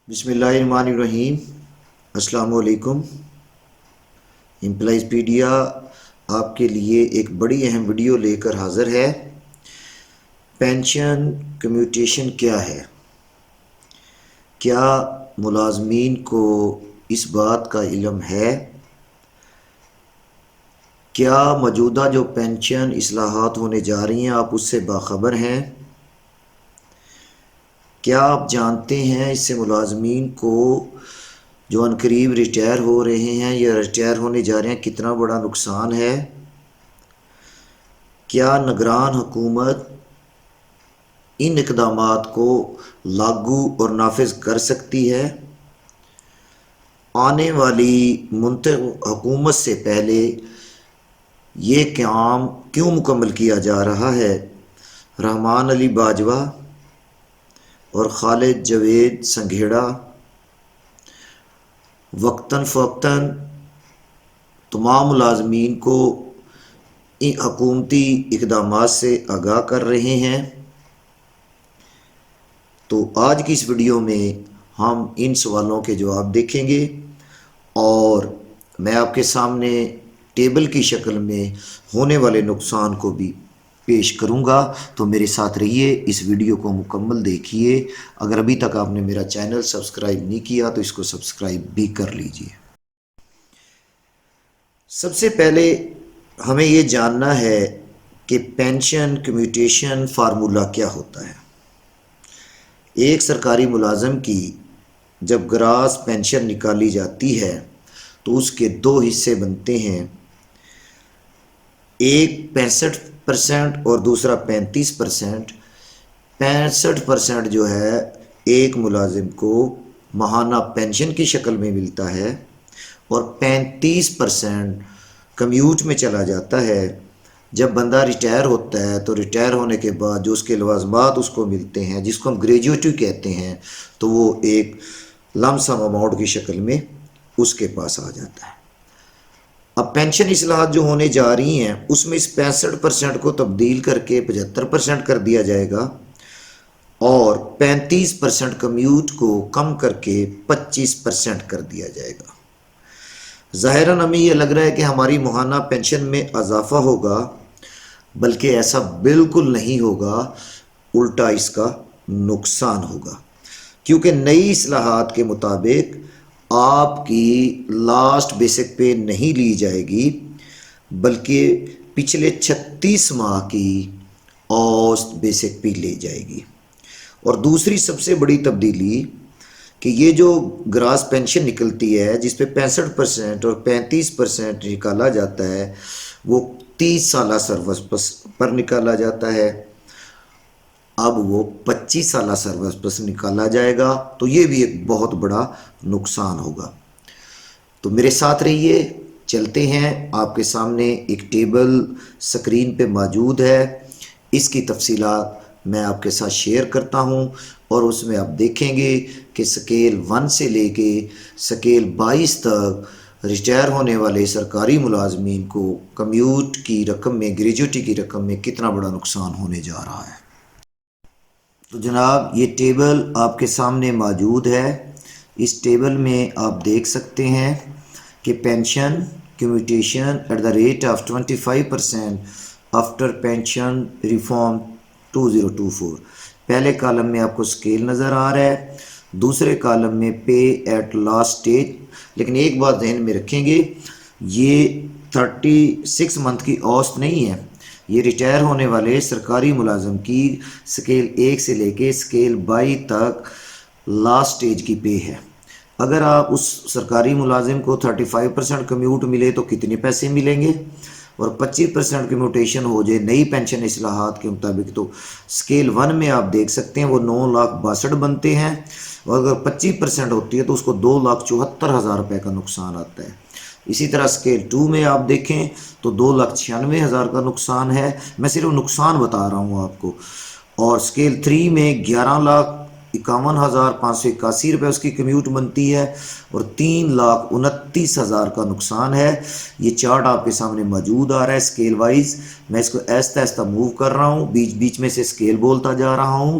بسم اللہ الرحمن الرحیم۔ السلام علیکم۔ امپلائیز پیڈیا آپ کے لیے ایک بڑی اہم ویڈیو لے کر حاضر ہے۔ پینشن کمیوٹیشن کیا ہے؟ کیا ملازمین کو اس بات کا علم ہے؟ کیا موجودہ جو پینشن اصلاحات ہونے جا رہی ہیں آپ اس سے باخبر ہیں؟ کیا آپ جانتے ہیں اس سے ملازمین کو جو عنقریب ریٹائر ہو رہے ہیں یا ریٹائر ہونے جا رہے ہیں کتنا بڑا نقصان ہے؟ کیا نگران حکومت ان اقدامات کو لاگو اور نافذ کر سکتی ہے؟ آنے والی منتخب حکومت سے پہلے یہ کام کیوں مکمل کیا جا رہا ہے؟ رحمان علی باجوہ اور خالد جاوید سنگھیڑا وقتاً فوقتاً تمام ملازمین کو ان حکومتی اقدامات سے آگاہ کر رہے ہیں۔ تو آج کی اس ویڈیو میں ہم ان سوالوں کے جواب دیکھیں گے اور میں آپ کے سامنے ٹیبل کی شکل میں ہونے والے نقصان کو بھی پیش کروں گا، تو میرے ساتھ رہیے، اس ویڈیو کو مکمل دیکھیے۔ اگر ابھی تک آپ نے میرا چینل سبسکرائب نہیں کیا تو اس کو سبسکرائب بھی کر لیجئے۔ سب سے پہلے ہمیں یہ جاننا ہے کہ پینشن کمیوٹیشن فارمولہ کیا ہوتا ہے۔ ایک سرکاری ملازم کی جب گراس پینشن نکالی جاتی ہے تو اس کے دو حصے بنتے ہیں، ایک 65% اور دوسرا 35%۔ 65% جو ہے ایک ملازم کو ماہانہ پینشن کی شکل میں ملتا ہے اور 35% کمیوٹ میں چلا جاتا ہے۔ جب بندہ ریٹائر ہوتا ہے تو ریٹائر ہونے کے بعد جو اس کے لوازمات اس کو ملتے ہیں جس کو ہم گریجویٹی کہتے ہیں، تو وہ ایک لم سم اماؤنٹ کی شکل میں اس کے پاس آ جاتا ہے۔ اب پینشن اصلاحات جو ہونے جا رہی ہیں اس میں اس 65% کو تبدیل کر کے 75% کر دیا جائے گا اور 35% کمیوٹ کو کم کر کے 25% کر دیا جائے گا۔ ظاہراً ہمیں یہ لگ رہا ہے کہ ہماری ماہانہ پینشن میں اضافہ ہوگا، بلکہ ایسا بالکل نہیں ہوگا، الٹا اس کا نقصان ہوگا، کیونکہ نئی اصلاحات کے مطابق آپ کی لاسٹ بیسک پے نہیں لی جائے گی، بلکہ پچھلے 36 ماہ کی اوسط بیسک پے لی جائے گی۔ اور دوسری سب سے بڑی تبدیلی کہ یہ جو گراس پینشن نکلتی ہے جس پہ 65% اور 35% نکالا جاتا ہے، وہ 30 سالہ سروس پر نکالا جاتا ہے، اب وہ 25 سالہ سروس پر نکالا جائے گا، تو یہ بھی ایک بہت بڑا نقصان ہوگا۔ تو میرے ساتھ رہیے، چلتے ہیں، آپ کے سامنے ایک ٹیبل سکرین پہ موجود ہے، اس کی تفصیلات میں آپ کے ساتھ شیئر کرتا ہوں اور اس میں آپ دیکھیں گے کہ سکیل 1 سے لے کے سکیل 22 تک ریٹائر ہونے والے سرکاری ملازمین کو کمیوٹ کی رقم میں، گریجویٹی کی رقم میں کتنا بڑا نقصان ہونے جا رہا ہے۔ تو جناب یہ ٹیبل آپ کے سامنے موجود ہے، اس ٹیبل میں آپ دیکھ سکتے ہیں کہ pension commutation at the rate of 25% after pension reform 2024۔ پہلے کالم میں آپ کو سکیل نظر آ رہا ہے، دوسرے کالم میں پے ایٹ لاسٹ سٹیج۔ لیکن ایک بات ذہن میں رکھیں گے، یہ 36 منتھ کی اوسط نہیں ہے، یہ ریٹائر ہونے والے سرکاری ملازم کی سکیل 1 سے لے کے سکیل 22 تک لاسٹ سٹیج کی پے ہے۔ اگر آپ اس سرکاری ملازم کو 35% کمیوٹ ملے تو کتنے پیسے ملیں گے، اور 25% کمیوٹیشن ہو جائے نئی پینشن اصلاحات کے مطابق تو سکیل 1 میں آپ دیکھ سکتے ہیں وہ 9,62,000 بنتے ہیں، اور اگر 25% ہوتی ہے تو اس کو 2,74,000 روپے کا نقصان آتا ہے۔ اسی طرح سکیل 2 میں آپ دیکھیں تو 2,96,000 کا نقصان ہے، میں صرف نقصان بتا رہا ہوں آپ کو، اور سکیل 3 میں 11,51,581 روپے اس کی کمیوٹ بنتی ہے اور 3,29,000 کا نقصان ہے۔ یہ چارٹ آپ کے سامنے موجود آ رہا ہے سکیل وائز، میں اس کو آہستہ آہستہ موو کر رہا ہوں، بیچ بیچ میں سے سکیل بولتا جا رہا ہوں۔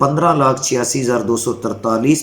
15,86,243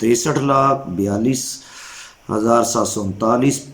63,42,739,